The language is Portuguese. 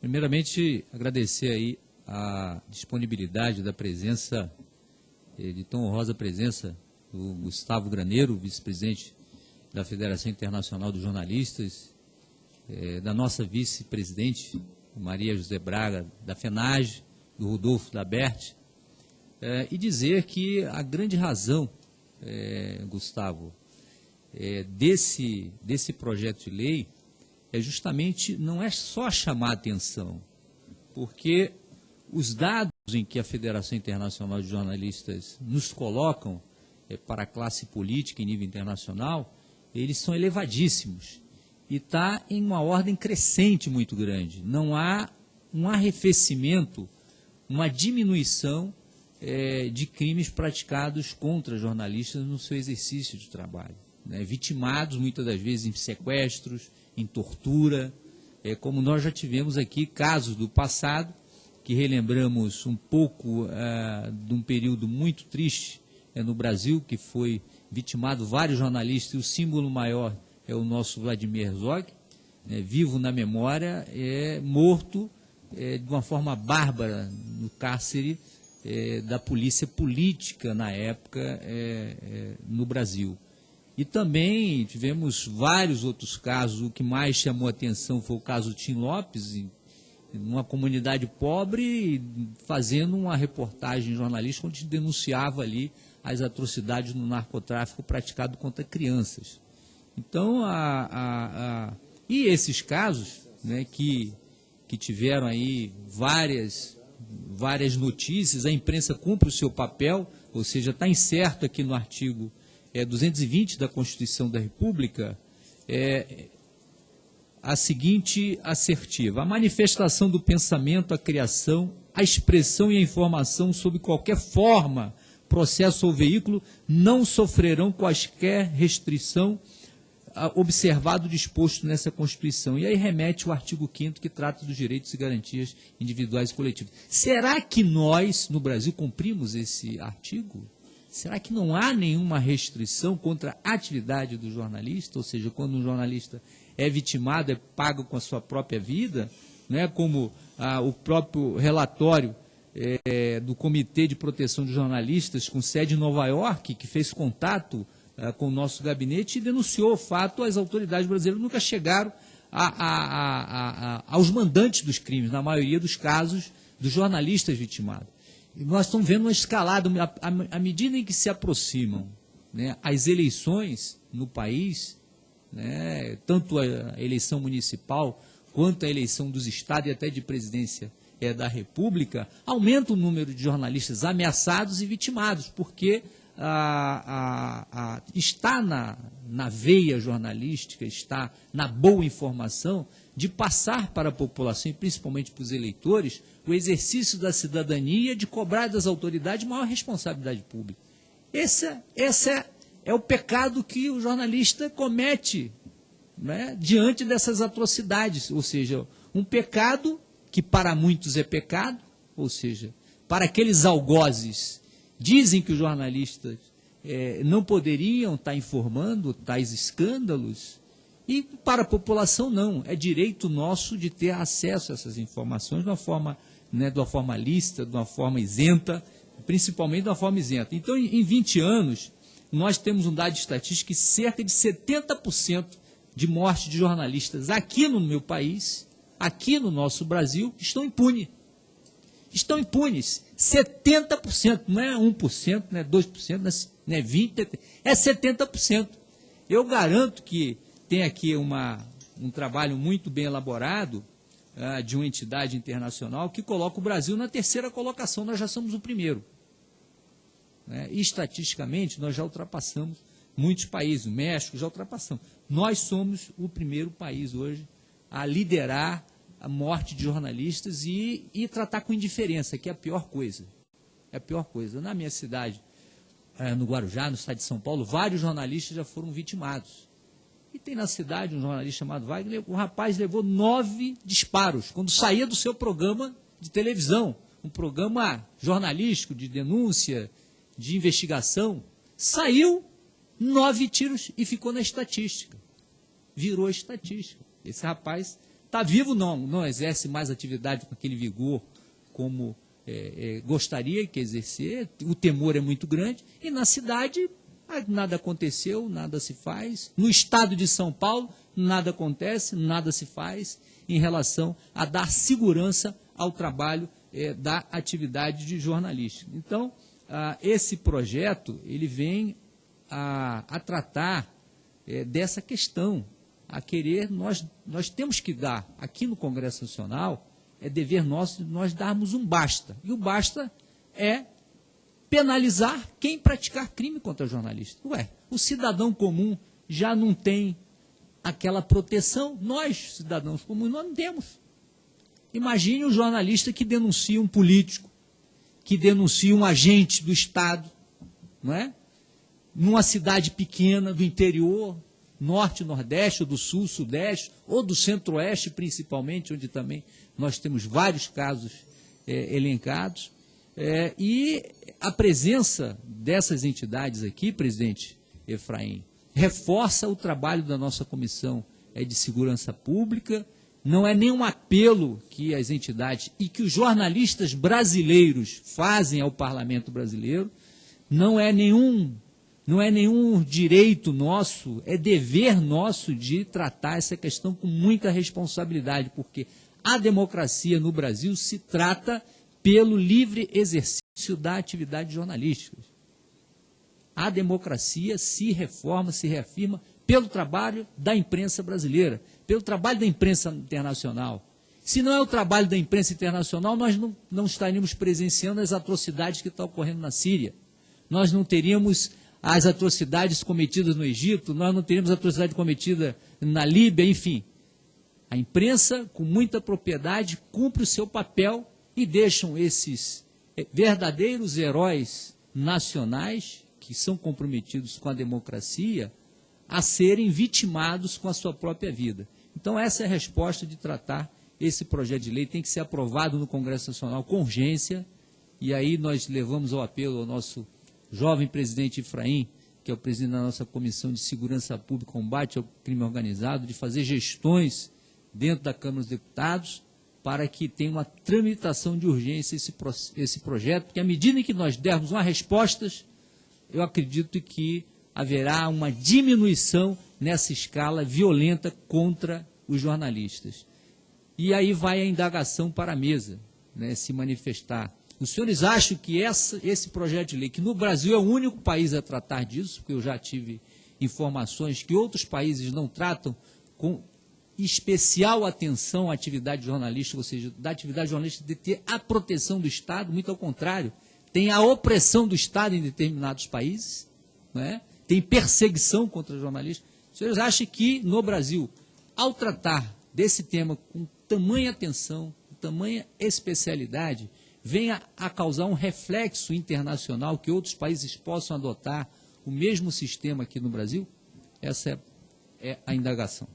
Primeiramente, agradecer aí a disponibilidade da presença, de tão honrosa presença, do Gustavo Graneiro, vice-presidente da Federação Internacional dos Jornalistas, da nossa vice-presidente, Maria José Braga, da FENAGE, do Rodolfo Dabert, e dizer que a grande razão, Gustavo, desse projeto de lei não é só chamar a atenção, porque os dados em que a Federação Internacional de Jornalistas nos colocam para a classe política em nível internacional, eles são elevadíssimos e está em uma ordem crescente muito grande. Não há um arrefecimento, uma diminuição de crimes praticados contra jornalistas no seu exercício de trabalho, né? Vitimados muitas das vezes em sequestros, em tortura, como nós já tivemos aqui casos do passado, que relembramos um pouco de um período muito triste no Brasil, que foi vitimado vários jornalistas, e o símbolo maior é o nosso Vladimir Herzog, vivo na memória, morto de uma forma bárbara no cárcere da polícia política na época no Brasil. E também tivemos vários outros casos. O que mais chamou a atenção foi o caso Tim Lopes, em uma comunidade pobre, fazendo uma reportagem jornalística onde denunciava ali as atrocidades no narcotráfico praticado contra crianças. Então, e esses casos, né, que tiveram aí várias notícias, a imprensa cumpre o seu papel, ou seja, está incerto aqui no artigo 220 da Constituição da República, a seguinte assertiva: a manifestação do pensamento, a criação, a expressão e a informação sob qualquer forma, processo ou veículo não sofrerão quaisquer restrição observado o disposto nessa Constituição. E aí remete o artigo 5º, que trata dos direitos e garantias individuais e coletivos. Será que nós, no Brasil, cumprimos esse artigo? Será que não há nenhuma restrição contra a atividade do jornalista? Ou seja, quando um jornalista é vitimado, é pago com a sua própria vida, né? Como o próprio relatório do Comitê de Proteção de Jornalistas, com sede em Nova York, que fez contato com o nosso gabinete e denunciou o fato. As autoridades brasileiras nunca chegaram aos mandantes dos crimes, na maioria dos casos, dos jornalistas vitimados. E nós estamos vendo uma escalada, à medida em que se aproximam, né, as eleições no país, né, tanto a eleição municipal quanto a eleição dos estados e até de presidência da República, aumenta o número de jornalistas ameaçados e vitimados, porque está na veia jornalística, está na boa informação, de passar para a população, e principalmente para os eleitores, o exercício da cidadania, de cobrar das autoridades maior responsabilidade pública. Esse é o pecado que o jornalista comete, né, diante dessas atrocidades, ou seja, um pecado que para muitos é pecado, ou seja, para aqueles algozes dizem que os jornalistas não poderiam estar informando tais escândalos, e para a população não. É direito nosso de ter acesso a essas informações de uma forma, né, de uma forma lícita, de uma forma isenta, principalmente de uma forma isenta. Então, em 20 anos, nós temos um dado estatístico que cerca de 70% de morte de jornalistas aqui no meu país, aqui no nosso Brasil, estão impunes. Estão impunes. 70%, não é 1%, não é 2%, não é 20%, é 70%. Eu garanto que tem aqui um trabalho muito bem elaborado de uma entidade internacional que coloca o Brasil na 3ª colocação. Nós já somos o primeiro, né? E estatisticamente nós já ultrapassamos muitos países. O México já ultrapassamos. Nós somos o primeiro país hoje a liderar a morte de jornalistas e tratar com indiferença, que é a pior coisa. É a pior coisa. Na minha cidade, no Guarujá, no estado de São Paulo, vários jornalistas já foram vitimados. E tem na cidade um jornalista chamado Wagner, o rapaz levou 9 disparos, quando saía do seu programa de televisão, um programa jornalístico de denúncia, de investigação, saiu 9 tiros e ficou na estatística. Virou estatística. Esse rapaz Está vivo, não exerce mais atividade com aquele vigor como gostaria que exercer, o temor é muito grande, e na cidade nada aconteceu, nada se faz. No estado de São Paulo, nada acontece, nada se faz em relação a dar segurança ao trabalho da atividade de jornalística. Então, esse projeto ele vem a tratar dessa questão, a querer, nós temos que dar, aqui no Congresso Nacional, é dever nosso nós darmos um basta. E o basta é penalizar quem praticar crime contra jornalistas. Ué, o cidadão comum já não tem aquela proteção, nós, cidadãos comuns, nós não temos. Imagine um jornalista que denuncia um político, que denuncia um agente do Estado, não é? Numa cidade pequena, do interior, norte, nordeste, ou do sul, sudeste, ou do centro-oeste, principalmente, onde também nós temos vários casos elencados. E a presença dessas entidades aqui, presidente Efraim, reforça o trabalho da nossa Comissão de Segurança Pública. Não é nenhum apelo que as entidades e que os jornalistas brasileiros fazem ao Parlamento brasileiro, não é nenhum direito nosso, é dever nosso de tratar essa questão com muita responsabilidade, porque a democracia no Brasil se trata pelo livre exercício da atividade jornalística. A democracia se reforma, se reafirma pelo trabalho da imprensa brasileira, pelo trabalho da imprensa internacional. Se não é o trabalho da imprensa internacional, nós não estaríamos presenciando as atrocidades que estão ocorrendo na Síria. Nós não teríamos as atrocidades cometidas no Egito, nós não teríamos a atrocidade cometida na Líbia, enfim. A imprensa, com muita propriedade, cumpre o seu papel e deixam esses verdadeiros heróis nacionais, que são comprometidos com a democracia, a serem vitimados com a sua própria vida. Então, essa é a resposta de tratar esse projeto de lei. Tem que ser aprovado no Congresso Nacional com urgência, e aí nós levamos ao apelo ao nosso jovem presidente Efraim, que é o presidente da nossa Comissão de Segurança Pública e Combate ao Crime Organizado, de fazer gestões dentro da Câmara dos Deputados para que tenha uma tramitação de urgência esse projeto, porque à medida que nós dermos uma resposta, eu acredito que haverá uma diminuição nessa escala violenta contra os jornalistas. E aí vai a indagação para a mesa, né, se manifestar. Os senhores acham que esse projeto de lei, que no Brasil é o único país a tratar disso, porque eu já tive informações que outros países não tratam com especial atenção à atividade jornalística, ou seja, da atividade jornalística de ter a proteção do Estado, muito ao contrário, tem a opressão do Estado em determinados países, né? Tem perseguição contra jornalistas. Os senhores acham que no Brasil, ao tratar desse tema com tamanha atenção, com tamanha especialidade, venha a causar um reflexo internacional, que outros países possam adotar o mesmo sistema aqui no Brasil? Essa é a indagação.